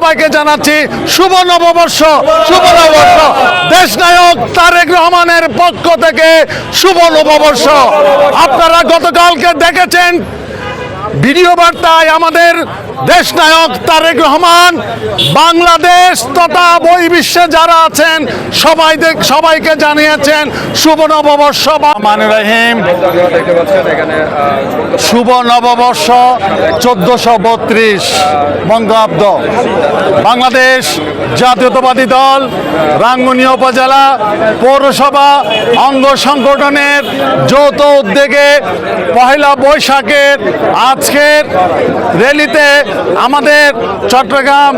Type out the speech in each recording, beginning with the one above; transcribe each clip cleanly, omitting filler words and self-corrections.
সবাইকে জানাচ্ছি শুভ নববর্ষ। শুভ নববর্ষ। দেশনায়ক তারেক রহমানের পক্ষ থেকে শুভ নববর্ষ। আপনারা গতকালকে দেখেছেন ভিডিও বার্তায় আমাদের দেশনায়ক তারেক রহমান বাংলাদেশ তথা বহির্বিশ্বে যারা আছেন সবাইকে জানিয়েছেন শুভ নববর্ষ। রহমানির রহিম। শুভ নববর্ষ 1432 বঙ্গাব্দ। বাংলাদেশ জাতীয়তাবাদী দল রাঙ্গুনিয়া উপজেলা পৌরসভা অঙ্গ সংগঠনের যৌথ উদ্যোগে পহেলা বৈশাখের আজকের র্যালিতে আমাদের চট্টগ্রাম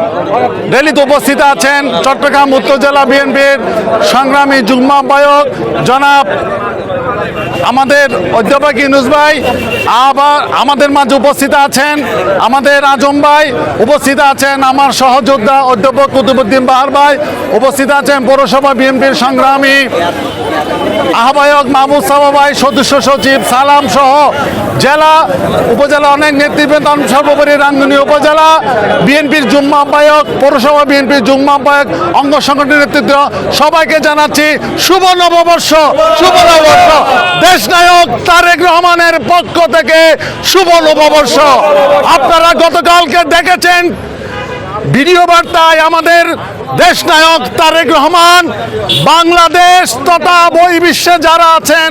র্যালিতে উপস্থিত আছেন চট্টগ্রাম উত্তর জেলা বিএনপির সংগ্রামী যুগ্ম আহ্বায়ক জনাব আমাদের অধ্যাপক ইউনুস ভাই, আবার আমাদের মাঝে উপস্থিত আছেন আমাদের আজম ভাই, উপস্থিত আছেন আমার সহযোদ্ধা অধ্যাপক কুতুবুদ্দিন বাহার ভাই, উপস্থিত আছেন পৌরসভা বিএনপির সংগ্রামী আহ্বায়ক মাহমুদ সাবা ভাই, সদস্য সচিব সালাম সহ জেলা উপজেলা অনেক নেতৃবৃন্দ, সর্বোপরি রাঙ্গুনিয়া উপজেলা বিএনপির যুগ্ম আহ্বায়ক, পৌরসভা বিএনপির যুগ্ম আহ্বায়ক, অঙ্গ সংগঠনের নেতৃত্ব সবাইকে জানাচ্ছি শুভ নববর্ষ। শুভ নববর্ষ। দেশনায়ক তারেক রহমানের পক্ষ থেকে শুভ নববর্ষ। আপনারা গতকালকে দেখেছেন ভিডিও বার্তায় আমাদের দেশনায়ক তারেক রহমান বাংলাদেশ তথা বহির্বিশ্বে যারা আছেন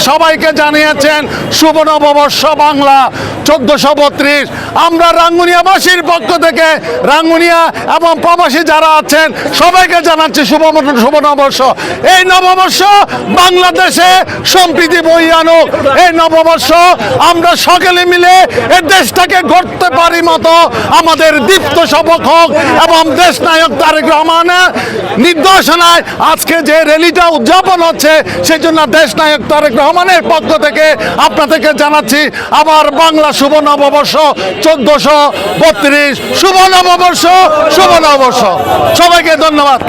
সবাইকে জানিয়েছেন শুভ নববর্ষ বাংলা 1432। আমরা রাঙ্গুনিয়াবাসীর পক্ষ থেকে রাঙ্গুনিয়া এবং প্রবাসী যারা আছেন সবাইকে জানাচ্ছি শুভ নববর্ষ। এই নববর্ষ বাংলাদেশে সম্প্রীতি বই আনুক। এই নববর্ষ আমরা সকলে মিলে এই দেশটাকে গড়তে পারি মতো আমাদের দীপ্ত শপথ হোক এবং দেশনায়ক তারেক রহমানের নির্দেশনায় আজকে যে র্যালিটা উদযাপন হচ্ছে সেই জন্য দেশনায়ক তারেক রহমানের পক্ষ থেকে আপনাদেরকে জানাচ্ছি আবার বাংলা শুভ নববর্ষ 1432। শুভ নববর্ষ। শুভ নববর্ষ। সবাইকে ধন্যবাদ।